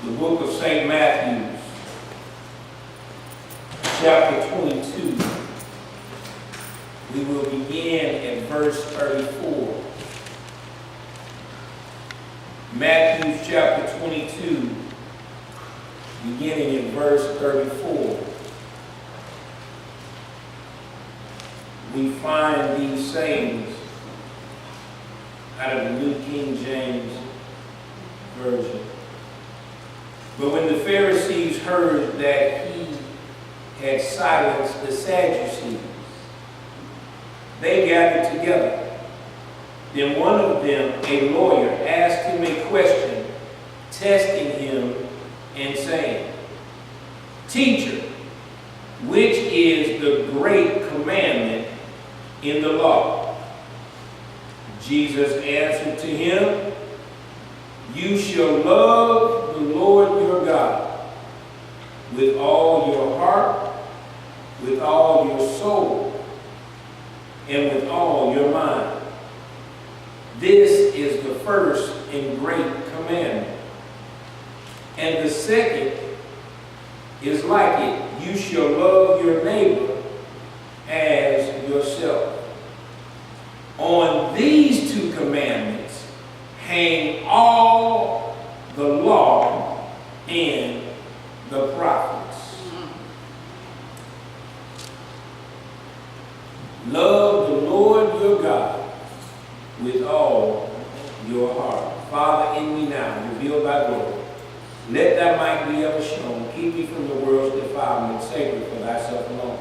The book of St. Matthew, chapter 22. We will begin at verse 34. Matthew chapter 22, beginning in verse 34. We find these sayings out of the New King James Version. But when the Pharisees heard that he had silenced the Sadducees, they gathered together. Then one of them, a lawyer, asked him a question, testing him and saying, "Teacher, which is the great commandment in the law?" Jesus answered to him, "You shall love the Lord your God with all your heart, with all your soul, and with all your mind. This is the first and great commandment. And the second is like it. You shall love your neighbor as yourself. On these two commandments hang all the law and the prophets." Love the Lord your God with all your heart. Father, in me now, reveal thy glory. Let thy might be ever shown. Keep me from the world's defilement, sacred for thyself alone.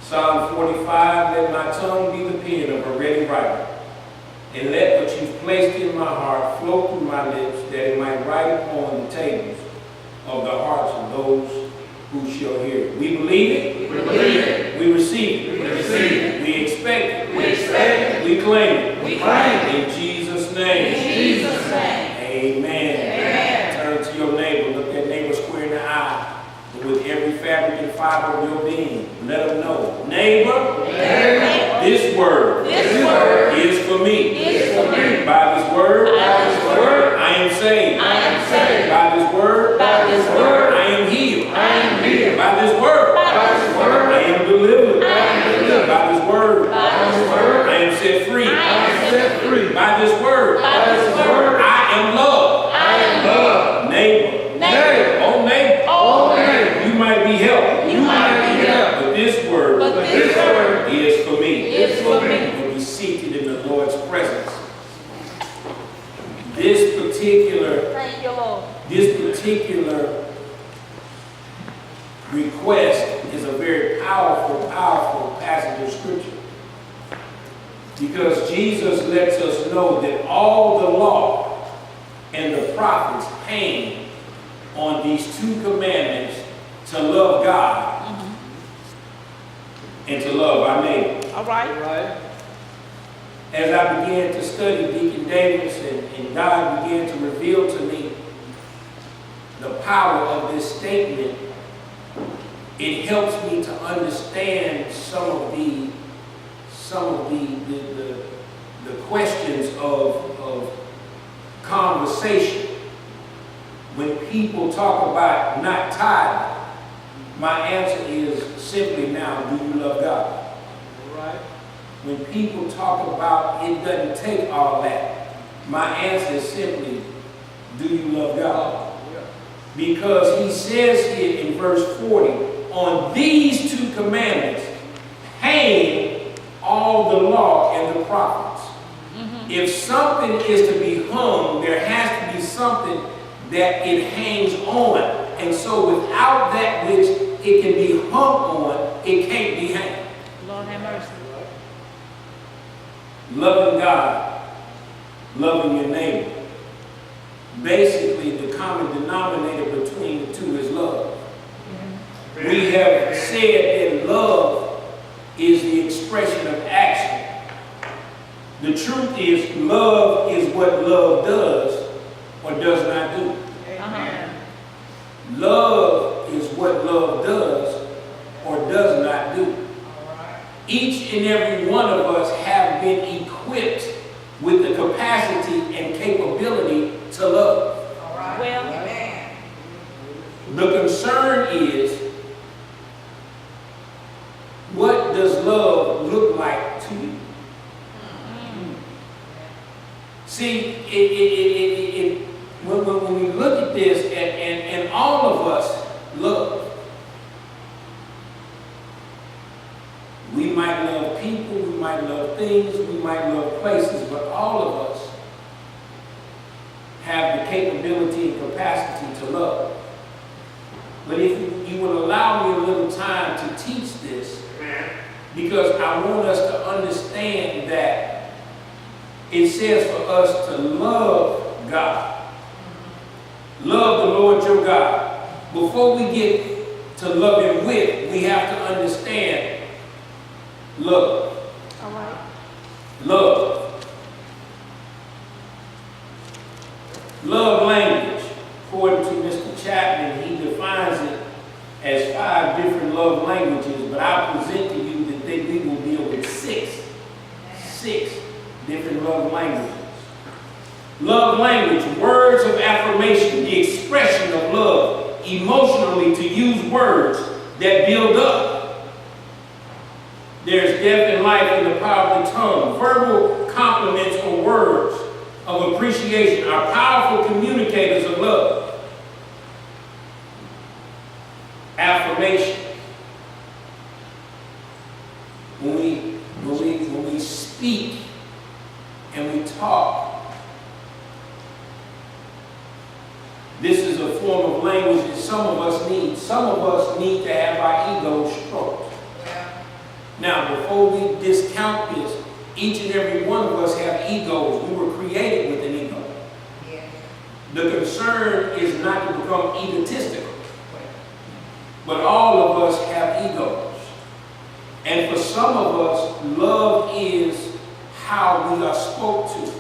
Psalm 45, let my tongue be the pen of a ready writer, and let what you've placed in my heart flow through my lips, that it might write upon the tables of the hearts of those who shall hear it. We believe it. We believe it. We receive it. We receive it. We expect it. We expect it. We claim it. We claim it. In Jesus' name. In Jesus' name. Amen. Amen. Turn to your neighbor. Look that neighbor square in the eye. But with every fabric and fiber of your being, let them know. Neighbor, this word is for me. By this word, I am saved. By this word, I am healed. By this word, I am delivered. By this word, I am set free. By this word, I am loved. Neighbor. Oh, neighbor. You might be helped. But this word is for me. When we seated in the Lord's presence, this particular request is a very powerful passage of Scripture. Because Jesus lets us know that all the law and the prophets hang on these two commandments: to love God and to love our neighbor. All right. As I began to study Deacon Davis and God began to reveal to me the power of this statement, it helps me to understand some of the questions of conversation. When people talk about not tithing, my answer is simply now, do you love God? Right. When people talk about it doesn't take all that, my answer is simply, do you love God? Because he says here in verse 40, on these two commandments hang all the law and the prophets. If something is to be hung, there has to be something that it hangs on. And so without that which it can be hung on, it can't be hanged. Lord have mercy. Loving God, loving your neighbor. Basically, the common denominator between the two is love. We have said that love is the expression of action. The truth is, love is what love does or does not do. Love is what love does or does not do. Each and every one of us have been equipped with the capacity and capability to love. Well, The concern is, what does love look like to you? See, when we look at this, and all of us love. We might love people, we might love things, we might love places, but all of us have the capability and capacity to love. But if you would allow me a little time to teach this, because I want us to understand that it says for us to love God. Love the Lord your God. Before we get to love Him with, we have to understand love. All right. Love. Love language. According to Mr. Chapman, he defines it as 5 different love languages, but I present to you that we will deal with 6 different love languages. Love language, words of affirmation, the expression of love, emotionally to use words that build up. There's death and life in the power of the tongue. Verbal compliments or words of appreciation are powerful communicators of love. Affirmation. When we speak and we talk, this is a form of language that some of us need. Some of us need to have our egos stroked. Now, before we discount this, each and every one of us have egos. We were created with an ego. The concern is not to become egotistical, but all of us have egos. And for some of us, love is how we are spoke to.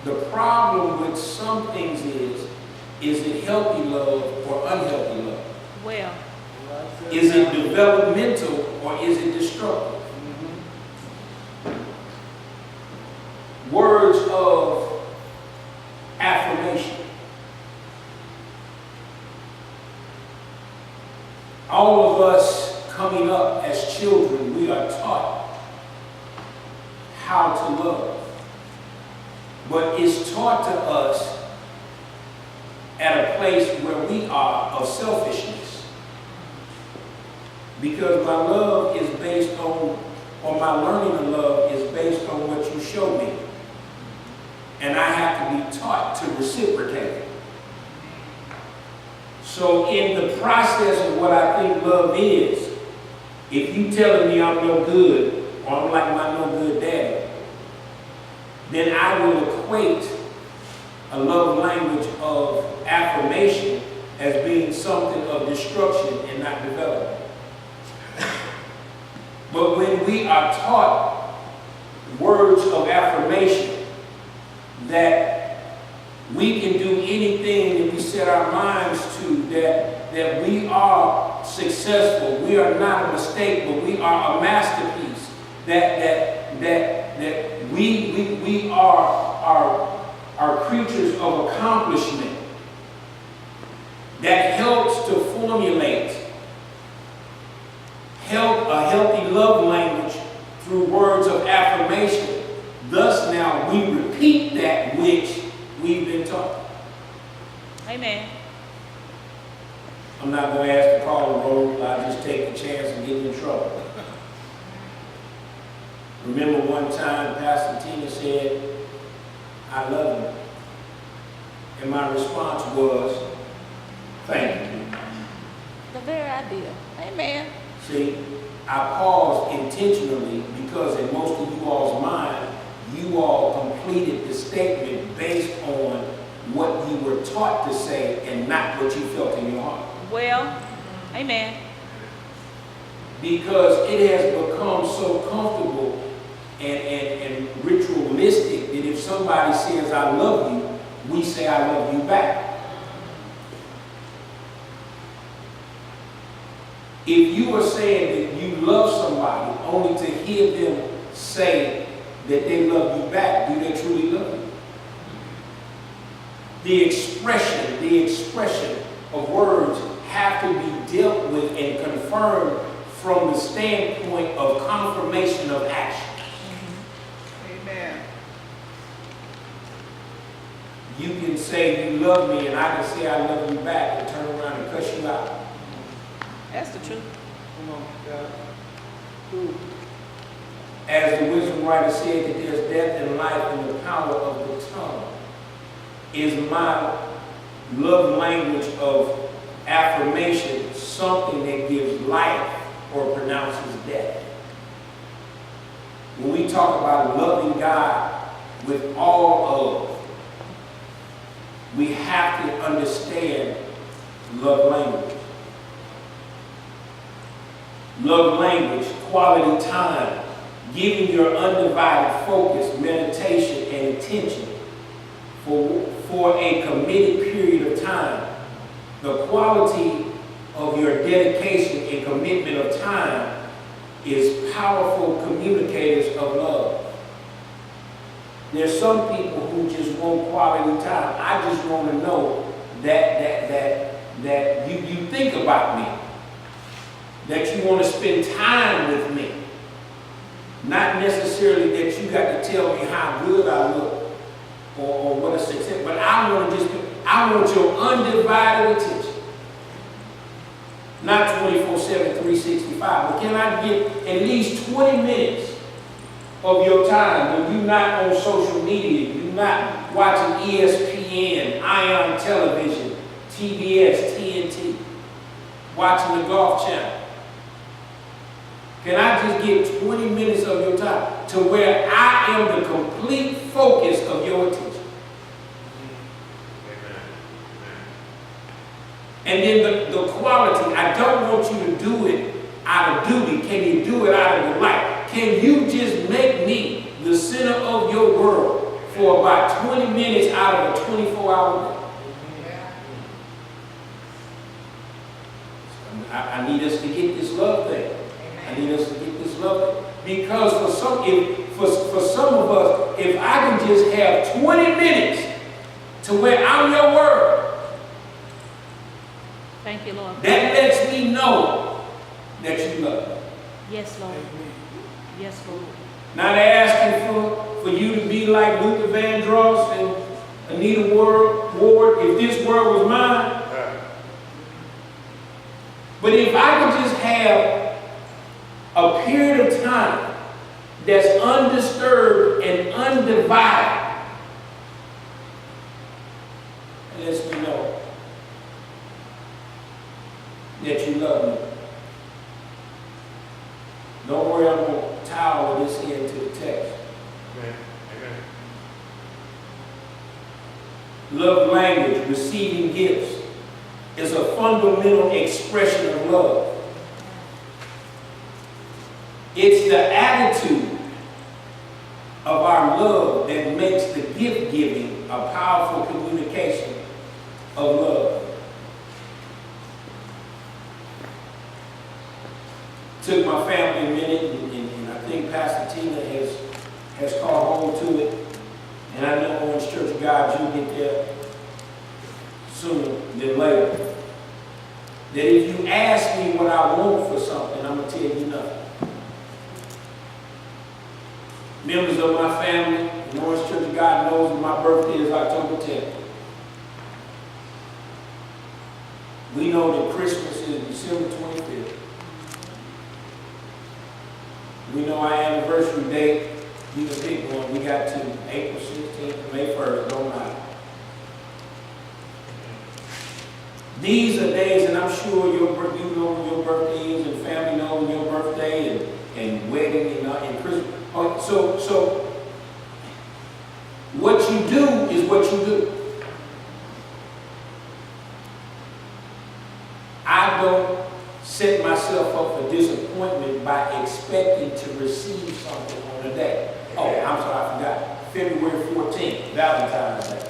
The problem with some things is it healthy love or unhealthy love? Well. Is it developmental or is it destructive? Words of affirmation. All of us coming up as children, we are taught how to love. But it's taught to us at a place where we are of selfishness. Because my love is based on, or my learning of love is based on what you show me. And I have to be taught to reciprocate. So in the process of what I think love is, if you telling me I'm no good, or I'm like my no good daddy, then I will equate a love language of affirmation as being something of destruction and not development. But when we are taught words of affirmation, that we can do anything that we set our minds to, that we are successful, we are not a mistake, but we are a masterpiece, that we are creatures of accomplishment, that helps to formulate a healthy love language through words of affirmation. Thus now we repeat that which we've been taught. Amen. I'm not going to ask to call the roll, I'll just take the chance and get in trouble. Remember one time Pastor Tina said, I love you. And my response was, thank you. The very idea. Amen. See, I paused intentionally because in most of you all's mind, you all completed the statement based on what you were taught to say and not what you felt in your heart. Well, amen. Because it has become so comfortable and ritualistic that if somebody says, I love you, we say, I love you back. If you are saying that you love somebody only to hear them say that they love you back, do they truly love you? The expression of words have to be dealt with and confirmed from the standpoint of confirmation of action. Amen. You can say you love me, and I can say I love you back, and turn around and cuss you out. That's the truth. Come on, God. As the wisdom writer said, that there's death and life in the power of the tongue. Is my love language of affirmation something that gives life or pronounces death? When we talk about loving God with all of, we have to understand love language. Love language, quality time, giving your undivided focus, meditation, and attention for a committed period of time. The quality of your dedication and commitment of time is powerful communicators of love. There's some people who just want quality time. I just want to know that you think about me, that you want to spend time with me. Not necessarily that you got to tell me how good I look or what a success, but I want your undivided attention. Not 24/7, 365, but can I get at least 20 minutes of your time when you're not on social media, you're not watching ESPN, Ion Television, TBS, TNT, watching the Golf Channel? Can I just get 20 minutes of your time to where I am the complete focus of your attention? And then the quality, I don't want you to do it out of duty. Can you do it out of delight? Can you just make me the center of your world for about 20 minutes out of a 24-hour day? I need us to get this love thing. I need us to get this love thing. Because for some of us, if I can just have 20 minutes to where I'm your word, Thank you, Lord. that lets me know that you love me. Yes, Lord. Yes, Lord. Not asking for you to be like Luther Vandross and Anita Ward, if this world was mine. But if I could just have a period of time that's undisturbed and undivided, it lets me know that you love me. Don't worry, I'm going to towel this into the text. Amen. Love language, receiving gifts, is a fundamental expression of love. It's the attitude of our love that makes the gift giving a powerful communication of love. Took my family a minute, and I think Pastor Tina has caught hold to it. And I know Orange Church of God, you'll get there sooner than later. That if you ask me what I want for something, I'm going to tell you nothing. Members of my family, the Orange Church of God knows that my birthday is October 10th. We know that Christmas is December 25th. We know our anniversary date. You can pick one. We got to April 16th, May 1st, don't matter. These are days, and I'm sure you know when your birthday is, and family know when your birthday, and wedding, and Christmas. So what you do is what you do. I don't set myself up for disappointment by expecting to receive something on a day. Oh, I'm sorry, I forgot. February 14th, Valentine's Day.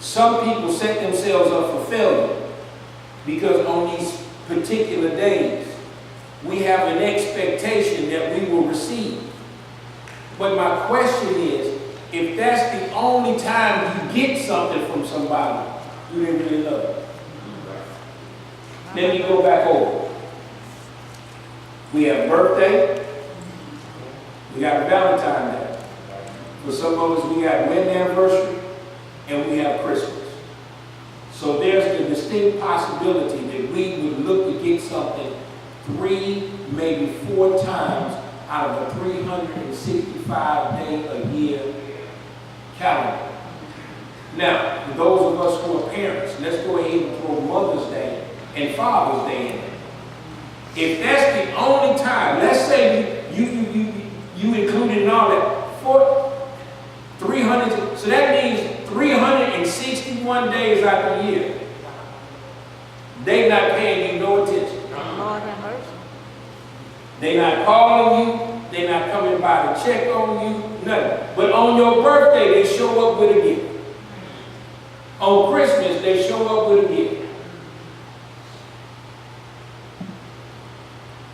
Some people set themselves up for failure because on these particular days, we have an expectation that we will receive. But my question is, If that's the only time you get something from somebody, you didn't really love it. Then you go back over. We have birthday. We got Valentine's Day. For some of us, we got wedding anniversary, and we have Christmas. So there's the distinct possibility that we would look to get something 3, maybe 4 times out of a 365-day-a-year calendar. Now, for those of us who are parents, let's go ahead and throw Mother's Day and Father's Day in there. If that's the only time, let's say you included in all that, 300, so that means 361 days out of the year, they're not paying you no attention. Lord have mercy. They're not calling you, they're not coming by to check on you, nothing. But on your birthday, they show up with a gift. On Christmas, they show up with a gift.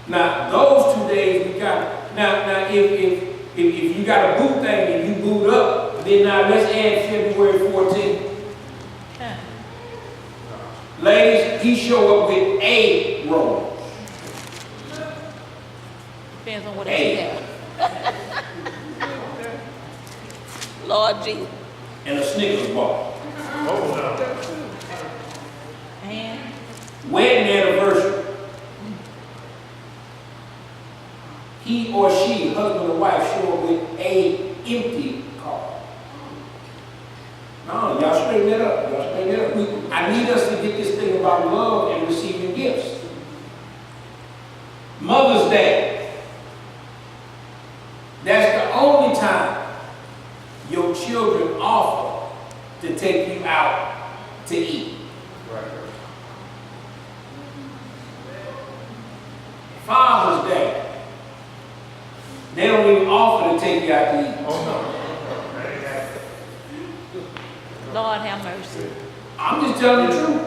Now, those 2 days we got. Now, if you got a boot thing and you boot up, then now let's add February 14th. Ladies, he show up with a rose. Depends on what age you have. Lord Jesus. And a Snickers bar. And Wedding anniversary. He or she, husband or wife, show up with a empty card. No, y'all straighten that up. Y'all straighten that up. I need us to get this thing about love and receiving gifts. Mother's Day. That's the only time your children offer to take you out to eat. Father's Day. They don't even offer to take you out to eat. Lord have mercy. I'm just telling the truth.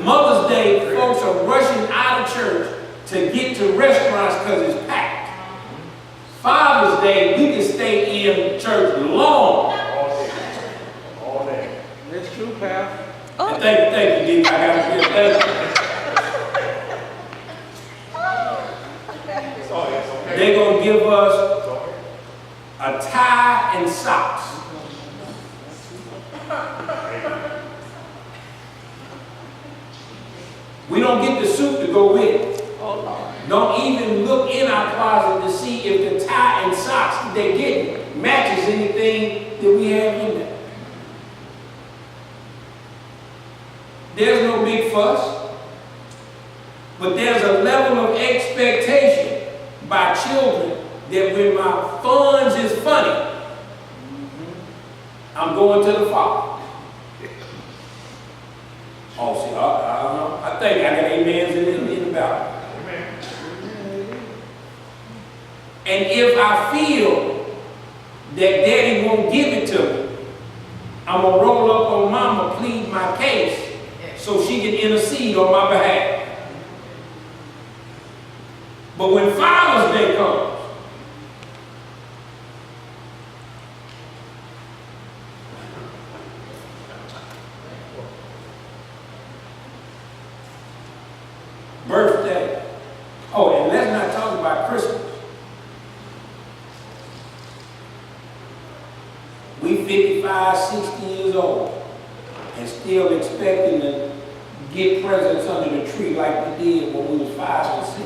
Mother's Day, folks are rushing out of church to get to restaurants because it's packed. Father's Day, we can stay in church long. All day. That's true, pal. Oh. Thank you, Dick. I got to say thank you. They're going to give us a tie and socks. We don't get the suit to go with it. Oh, Lord. Don't even look in our closet to see if the tie and socks that they're getting matches anything that we have in there. There's no big fuss, but there's a level of expectation by children that when my funds is funny, I'm going to the Father. Oh, see, I think I got amens in the Bible. And if I feel that Daddy won't give it to me, I'm going to roll up on Mama, plead my case, so she can intercede on my behalf. But when Father's Day comes, birthday. Oh, and let's not talk about Christmas. We 55, 60 years old and still expecting to get presents under the tree like we did when we was 5 and 6.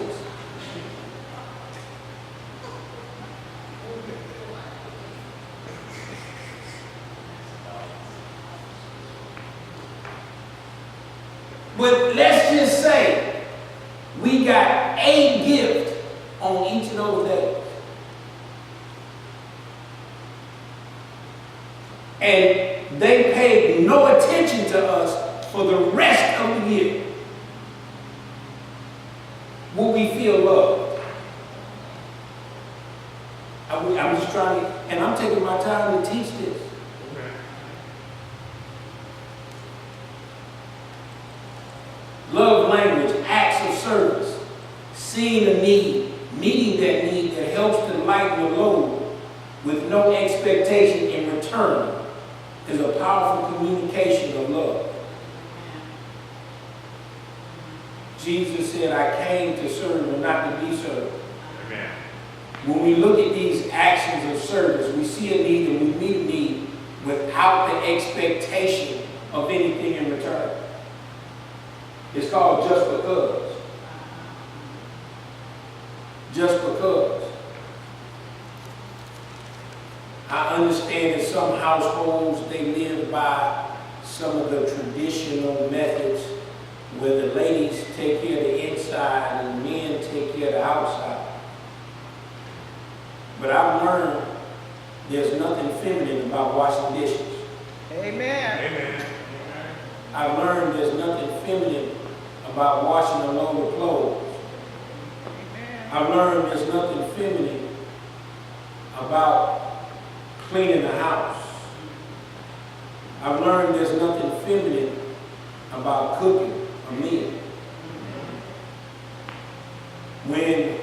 But let's just say we got a gift on each of those days. And they paid no attention to us for the rest of the year. Will we feel loved? I'm just trying to, and I'm taking my time to teach this. Love language, acts of service, seeing a need, meeting that need that helps to lighten the load with no expectation in return return is a powerful communication of love. Jesus said, I came to serve and not to be served. Amen. When we look at these actions of service, we see a need and we meet a need without the expectation of anything in return. It's called just because. Just because. I understand in some households they live by some of the traditional methods where the ladies take care of the inside and the men take care of the outside. But I've learned there's nothing feminine about washing dishes. Amen. Amen. I've learned there's nothing feminine about washing a load of clothes. Amen. I've learned there's nothing feminine about cleaning the house. I've learned there's nothing feminine about cooking a meal. When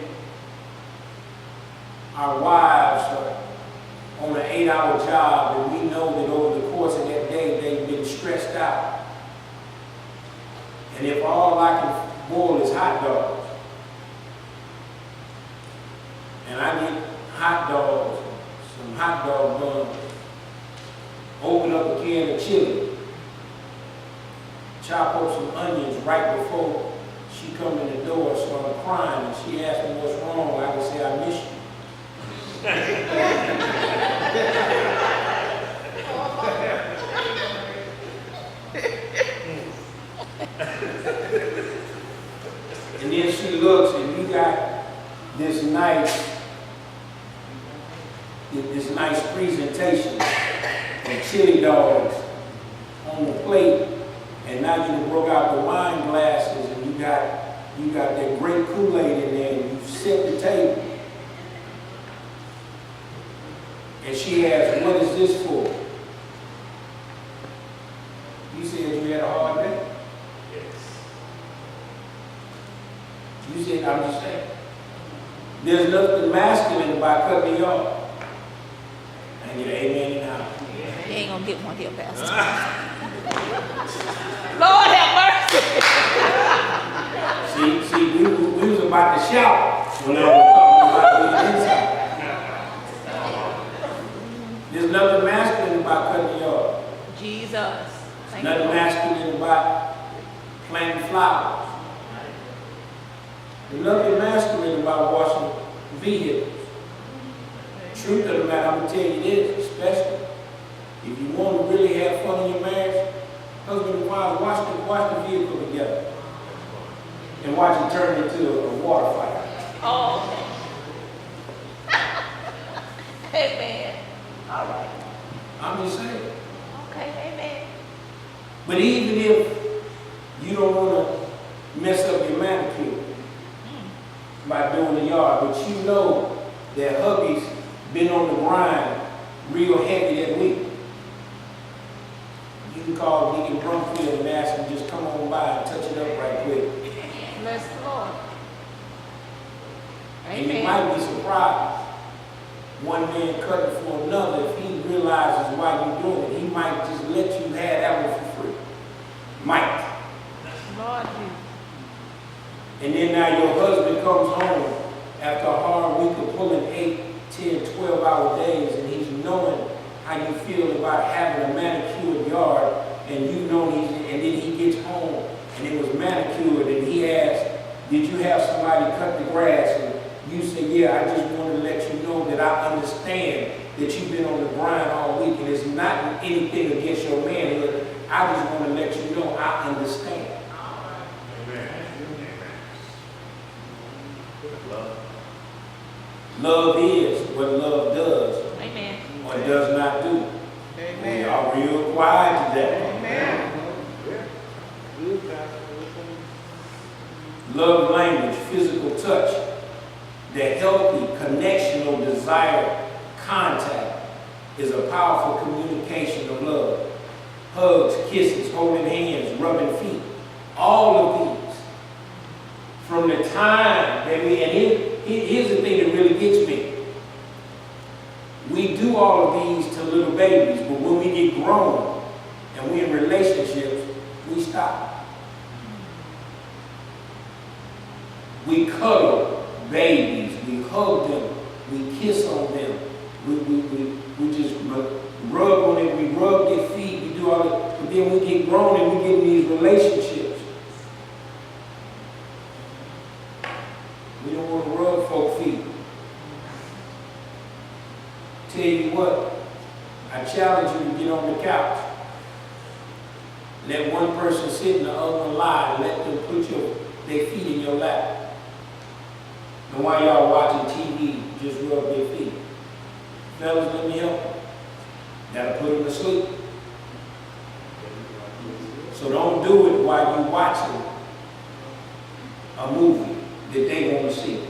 our wives are on an 8-hour job and we know that over the course of that day they've been stressed out. And if all I can boil is hot dogs, and I get hot dogs, some hot dog buns, open up a can of chili, chop up some onions right before she come in the door, so I'm crying, and she asks me what's wrong, I can say I miss you. And then she looks and you got this nice presentation of chili dogs on the plate, and now you broke out the wine glasses and you got that great Kool-Aid in there and you set the table. And she asks, what is this for? You said you had a hard day? Yes. You said, I'm just saying. There's nothing masculine about cutting me off. I get an amen in the house. You ain't gonna get one here, Pastor. Lord have mercy. See, we was about to shout when I was talking about the inside. There's nothing masculine about cutting you off. Jesus. Thank Nothing you. masculine about planting flowers. There's nothing masculine about washing vehicles. Truth of the matter, I'm going to tell you this, especially if you want to really have fun in your marriage, husband and wife, watch the vehicle together and watch it turn into a water fight. Oh, okay. Amen. All right. I'm just saying. Okay, amen. But even if you don't want to mess up your manicure by doing the yard, but you know that hubby's been on the grind real heavy that week, you can call Deacon Brumfield and ask him just come on by and touch it up right quick. Bless the Lord. And you Amen. might be surprised. One man cutting for another, if he realizes why you're doing it, he might just let you have that one for free. Might. Lord, you. And then now your husband comes home after a hard week of pulling 8, 10, 12-hour days, and he's knowing how you feel about having a manicured yard, and you know and then he gets home and it was manicured, and he asks, did you have somebody cut the grass? And you say, yeah, I just wanted to let you know that I understand that you've been on the grind all week, and it's not anything against your manhood. I just want to let you know I understand. Amen. Love. Love is what love does Amen. or does not do. We Amen. are real quiet today. Amen. Love language, physical touch, the healthy connection or desire contact is a powerful communication of love. Hugs, kisses, holding hands, rubbing feet, all of these. From the time that here's the thing that really gets me. We do do all of these to little babies, but when we get grown and we're in relationships, we stop. We cuddle babies, we hug them, we kiss on them, we just rub on it, we rub their feet, we do all that. But then we get grown and we get in these relationships. We don't want to rub folk feet. Tell you what, I challenge you to get on the couch. Let one person sit and the other one lie. Let them put their feet in your lap. And while y'all watching TV, just rub their feet. Fellas, let me help you. Gotta put them to sleep. So don't do it while you're watching a movie that they want to see.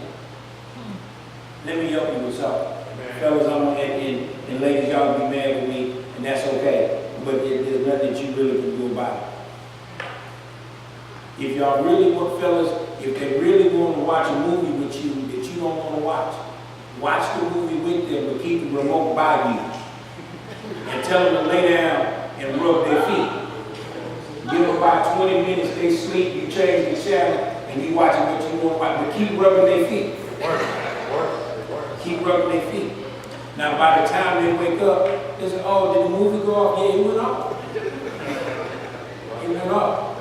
Let me help you with something. Fellas, and ladies, y'all be mad with me, and that's okay. But there's nothing that you really can do about it. If y'all really want, fellas, if they really want to watch a movie with you that you don't want to watch the movie with them, but keep the remote by you. And tell them to lay down and rub their feet. Give them about 20 minutes, they sleep, you change the channel, and you watching what you want to watch, but keep rubbing their feet. Keep rubbing their feet. Now, by the time they wake up, they say, oh, did the movie go off? Yeah, it went off. It went off.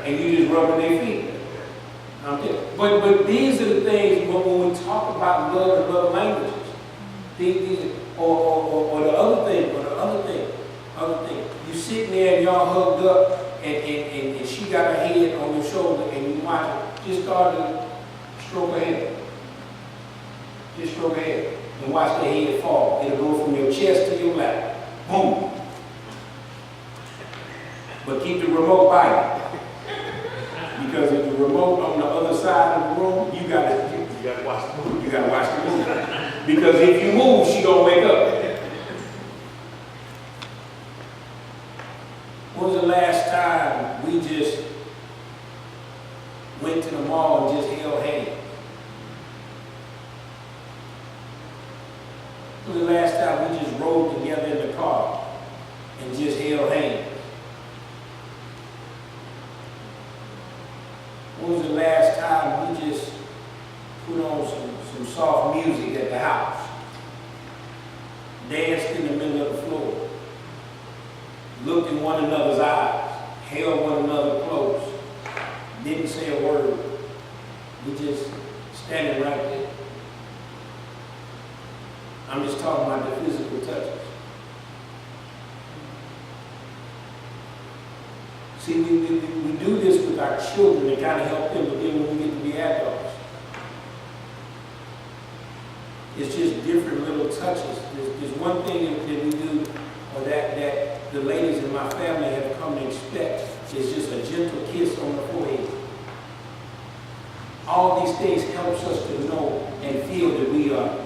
And you just rubbing their feet. Okay. But these are the things when we talk about love and love languages. Or the other thing. You sitting there and y'all hugged up and she got her head on your shoulder and you watch her. Just start to stroke her head. Just stroke her head. And watch the head fall. It'll go from your chest to your lap. Boom. But keep the remote by you. Because if the remote on the other side of the room, you gotta watch the movie. You gotta watch the movie. Because if you move, she gonna wake up. When was the last time we just went to the mall and just held hands? When was the last time we just rode together in the car and just held hands? When was the last time we just put on some soft music at the house? Danced in the middle of the floor. Looked in one another's eyes. Held one another close. Didn't say a word. We just standing right there. I'm just talking about the physical touches. See, we do this with our children to kind of help them, but then when we get to be adults, it's just different little touches. There's one thing that we do, or that the ladies in my family have come to expect, is just a gentle kiss on the forehead. All these things helps us to know and feel that we are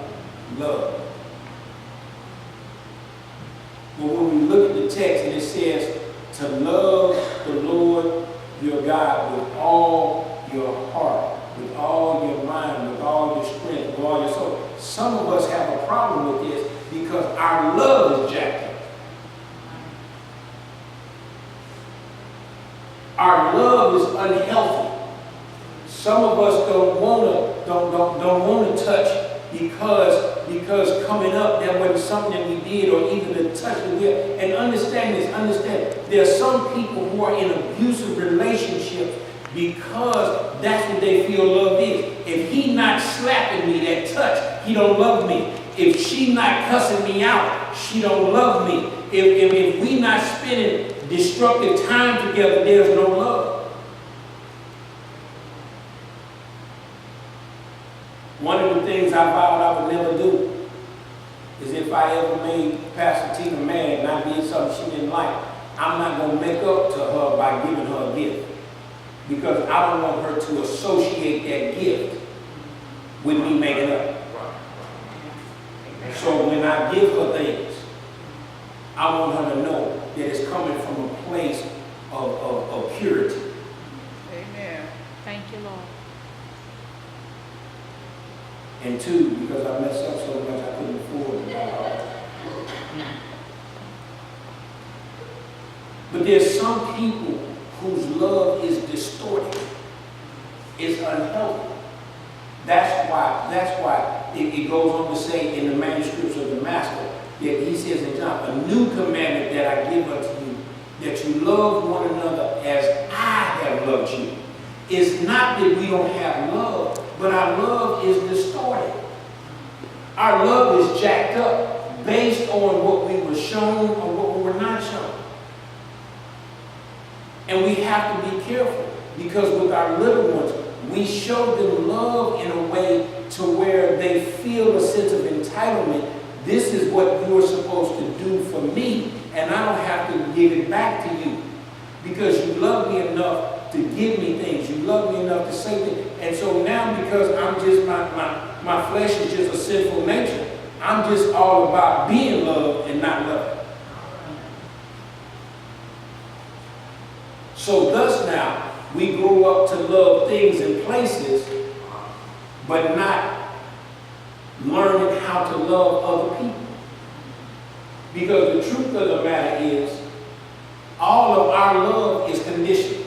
loved. But when we look at the text and it says to love the Lord your God with all your heart, with all your mind, with all your strength, with all your soul. Some of us have a problem with this because our love is jacked up. Our love is unhealthy. Some of us don't want to touch because coming up there wasn't something that we did, or even the touch that we had. And understand, there are some people who are in abusive relationships because that's what they feel love is. If he not slapping me, that touch, he don't love me. If she not cussing me out, she don't love me. If we not spending destructive time together, there's no love. One of the things I vowed I would never do is if I ever made Pastor Tina mad and I did something she didn't like, I'm not going to make up to her by giving her a gift. Because I don't want her to associate that gift with me making up. So when I give her things, I want her to know that it's coming from a place of purity. Amen. Thank you, Lord. And two, because I messed up so much I couldn't afford to buy her But there's some people whose love is distorted. It's unhealthy. That's why it goes on to say in the manuscripts of the Master that he says in John, a new commandment that I give unto you, that you love one another as I have loved you. It's not that we don't have love, but our love is distorted. Our love is jacked up based on what we were shown or what we were not shown. And we have to be careful, because with our little ones, we show them love in a way to where they feel a sense of entitlement. This is what you're supposed to do for me, and I don't have to give it back to you. Because you love me enough to give me things. You love me enough to say things. And so now, because I'm just, my flesh is just a sinful nature, I'm just all about being loved and not loved. So thus now, we grow up to love things and places, but not learning how to love other people. Because the truth of the matter is, all of our love is conditional.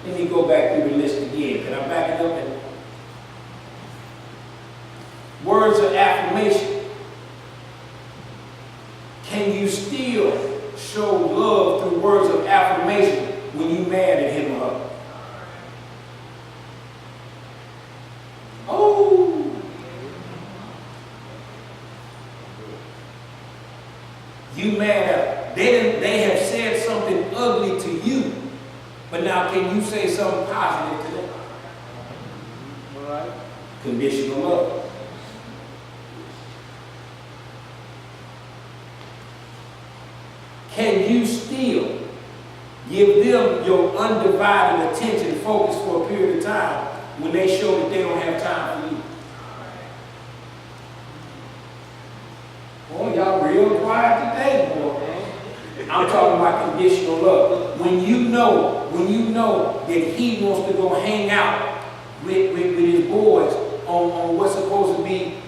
Let me go back through the list again. Can I back it up? And words of affirmation. Can you still show love through words of affirmation when you mad at him or her? Oh! You mad at them. They have said something ugly to you, but now can you say something positive to them? All right. Conditional love. Can you still give them your undivided attention, focus for a period of time when they show that they don't have time for you? Boy, y'all real quiet today, boy. I'm talking about conditional love. When you know that he wants to go hang out with his boys on what's supposed to be